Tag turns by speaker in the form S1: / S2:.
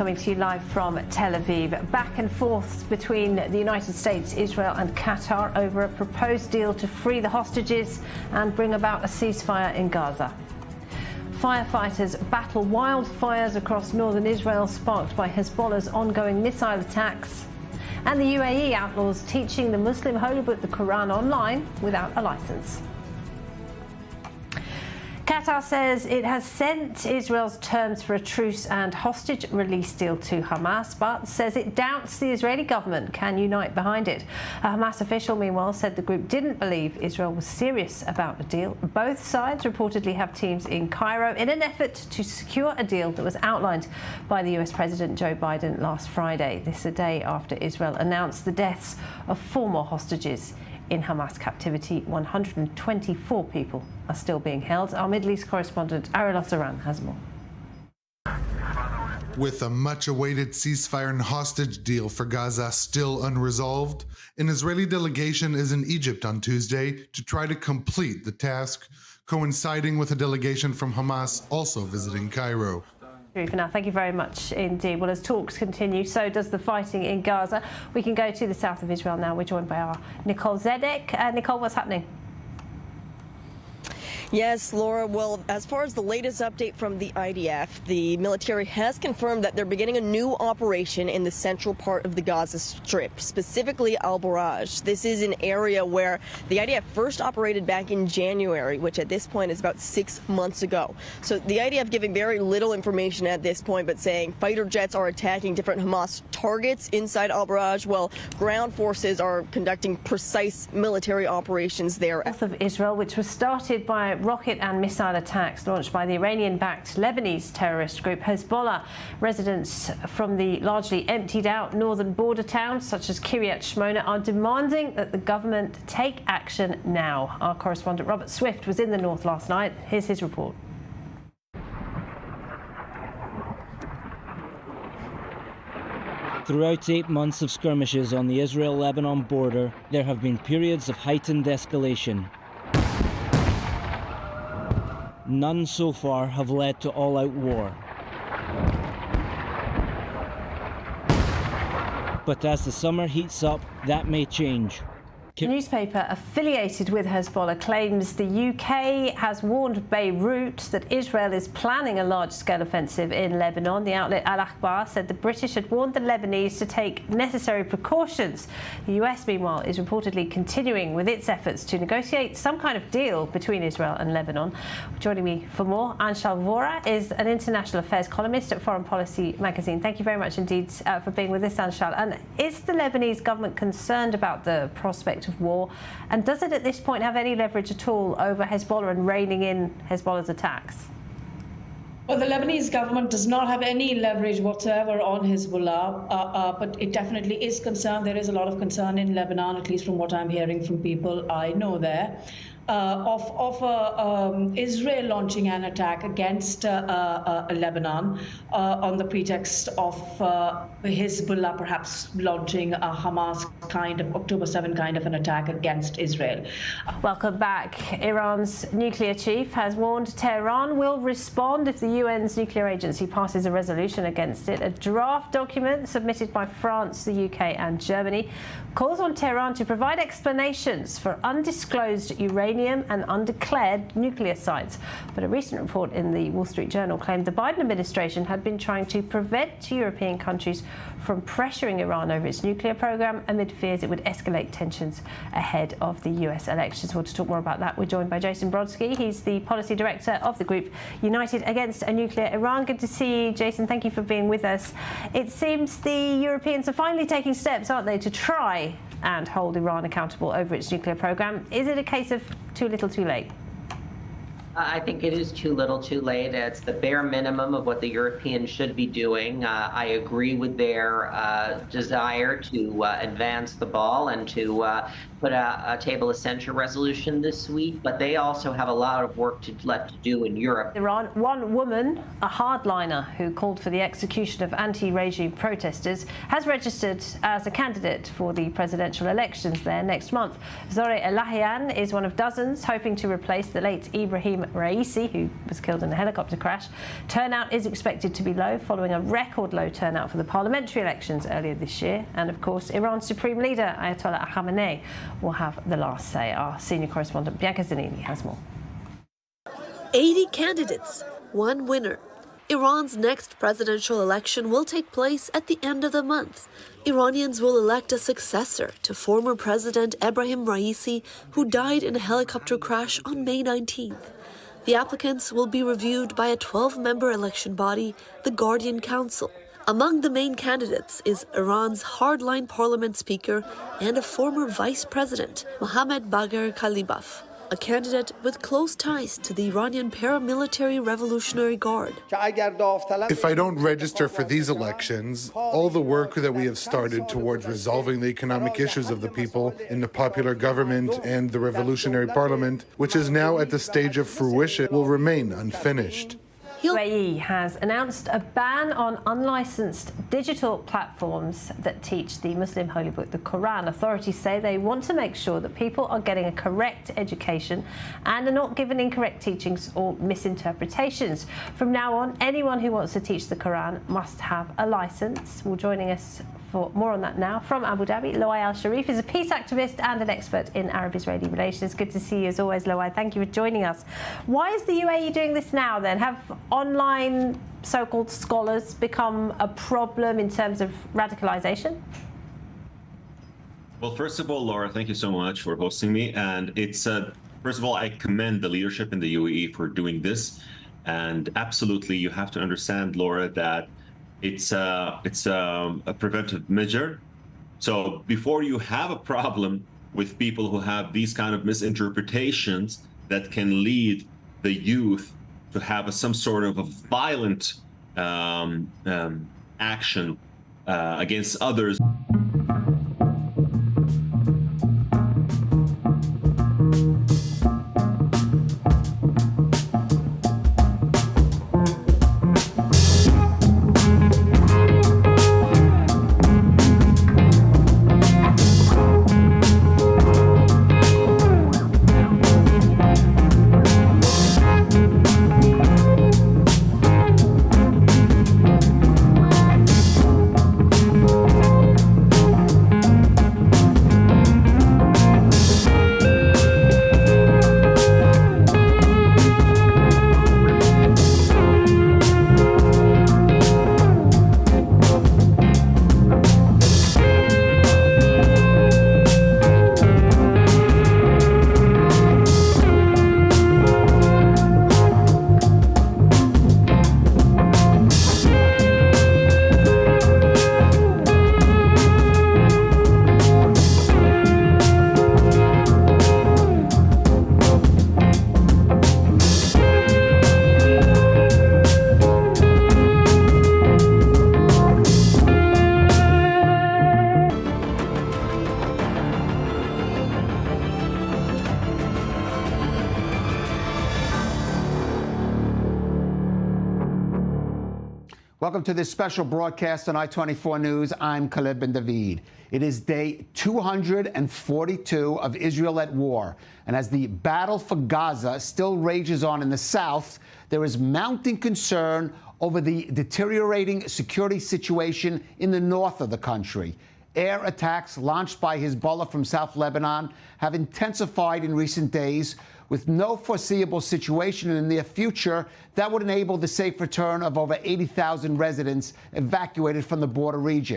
S1: coming to you live from Tel Aviv. Back and forth between the United States, Israel and Qatar over a proposed deal to free the hostages and bring about a ceasefire in Gaza. Firefighters battle wildfires across northern Israel sparked by Hezbollah's ongoing missile attacks. And the UAE outlaws teaching the Muslim holy book, the Quran, online without a license. Qatar says it has sent Israel's terms for a truce and hostage release deal to Hamas, but says it doubts the Israeli government can unite behind it. A Hamas official, meanwhile, said the group didn't believe Israel was serious about a deal. Both sides reportedly have teams in Cairo in an effort to secure a deal that was outlined by the US President Joe Biden last Friday. This a day after Israel announced the deaths of 4 more hostages in Hamas captivity. 124 people are still being held. Our Middle East correspondent Ariel Osaran has more.
S2: With a much-awaited ceasefire and hostage deal for Gaza still unresolved, an Israeli delegation is in Egypt on Tuesday to try to complete the task, coinciding with a delegation from Hamas also visiting Cairo.
S1: For now, thank you very much indeed. Well, as talks continue, so does the fighting in Gaza. We can go to the south of Israel now. We're joined by our Nicole Zedek. Nicole, what's happening?
S3: Yes, Laura. Well, as far as the latest update from the IDF, the military has confirmed that they're beginning a new operation in the central part of the Gaza Strip, specifically Al-Baraj. This is an area where the IDF first operated back in January, which at this point is about 6 months ago. So the IDF giving very little information at this point, but saying fighter jets are attacking different Hamas targets inside Al-Baraj, while ground forces are conducting precise military operations there.
S1: North of Israel, which was started by rocket and missile attacks launched by the Iranian-backed Lebanese terrorist group Hezbollah. Residents from the largely emptied-out northern border towns, such as Kiryat Shmona, are demanding that the government take action now. Our correspondent Robert Swift was in the north last night. Here's his report.
S4: Throughout 8 months of skirmishes on the Israel-Lebanon border, there have been periods of heightened escalation. None so far have led to all-out war. But as the summer heats up, that may change.
S1: A newspaper affiliated with Hezbollah claims the UK has warned Beirut that Israel is planning a large-scale offensive in Lebanon. The outlet Al-Akhbar said the British had warned the Lebanese to take necessary precautions. The US, meanwhile, is reportedly continuing with its efforts to negotiate some kind of deal between Israel and Lebanon. Joining me for more, Anshal Vora is an international affairs columnist at Foreign Policy magazine. Thank you very much indeed for being with us, Anshal. And is the Lebanese government concerned about the prospect of war, and does it at this point have any leverage at all over Hezbollah and reining in Hezbollah's attacks?
S5: Well, the Lebanese government does not have any leverage whatsoever on Hezbollah, but it definitely is concerned. There is a lot of concern in Lebanon, at least from what I'm hearing from people I know there, of Israel launching an attack against Lebanon on the pretext of Hezbollah perhaps launching a Hamas kind of October 7 kind of an attack against Israel.
S1: Welcome back. Iran's nuclear chief has warned Tehran will respond if the UN's nuclear agency passes a resolution against it. A draft document submitted by France, the UK and Germany calls on Tehran to provide explanations for undisclosed uranium and undeclared nuclear sites. But a recent report in the Wall Street Journal claimed the Biden administration had been trying to prevent European countries from pressuring Iran over its nuclear program amid fears it would escalate tensions ahead of the US elections. Well, to talk more about that, we're joined by Jason Brodsky. He's the policy director of the group United Against a Nuclear Iran. Good to see you, Jason. Thank you for being with us. It seems the Europeans are finally taking steps, aren't they, to try and hold Iran accountable over its nuclear program. Is it a case of too little too late?
S6: I think it is too little too late. It's the bare minimum of what the Europeans should be doing. I agree with their desire to advance the ball and to put a table of censure resolution this week, but they also have a lot of work left to do in Europe.
S1: Iran, one woman, a hardliner who called for the execution of anti-regime protesters, has registered as a candidate for the presidential elections there next month. Zoreh Elahian is one of dozens hoping to replace the late Ibrahim Raisi, who was killed in a helicopter crash. Turnout is expected to be low following a record low turnout for the parliamentary elections earlier this year. And of course, Iran's supreme leader, Ayatollah Khamenei, will have the last say. Our senior correspondent, Bianca Zanini, has more.
S7: 80 candidates, one winner. Iran's next presidential election will take place at the end of the month. Iranians will elect a successor to former President Ebrahim Raisi, who died in a helicopter crash on May 19th. The applicants will be reviewed by a 12-member election body, the Guardian Council. Among the main candidates is Iran's hardline parliament speaker and a former vice president, Mohammad Bagher Khalibaf, a candidate with close ties to the Iranian paramilitary Revolutionary Guard.
S2: If I don't register for these elections, all the work that we have started towards resolving the economic issues of the people in the popular government and the revolutionary parliament, which is now at the stage of fruition, will remain unfinished.
S1: UAE has announced a ban on unlicensed digital platforms that teach the Muslim holy book, the Quran. Authorities say they want to make sure that people are getting a correct education and are not given incorrect teachings or misinterpretations. From now on, anyone who wants to teach the Quran must have a license. Well, joining us for more on that now from Abu Dhabi, Loay Al-Sharif is a peace activist and an expert in Arab-Israeli relations. Good to see you as always, Loay. Thank you for joining us. Why is the UAE doing this now then? Have online so-called scholars become a problem in terms of radicalization?
S8: Well, first of all, Laura, thank you so much for hosting me. And it's, first of all, I commend the leadership in the UAE for doing this. And absolutely, you have to understand, Laura, that it's a preventive measure. So before you have a problem with people who have these kind of misinterpretations that can lead the youth to have some sort of a violent action against others.
S9: Welcome to this special broadcast on I-24 News. I'm Khalid bin David. It is day 242 of Israel at war. And as the battle for Gaza still rages on in the south, there is mounting concern over the deteriorating security situation in the north of the country. Air attacks launched by Hezbollah from South Lebanon have intensified in recent days, with no foreseeable situation in the near future that would enable the safe return of over 80,000 residents evacuated from the border region.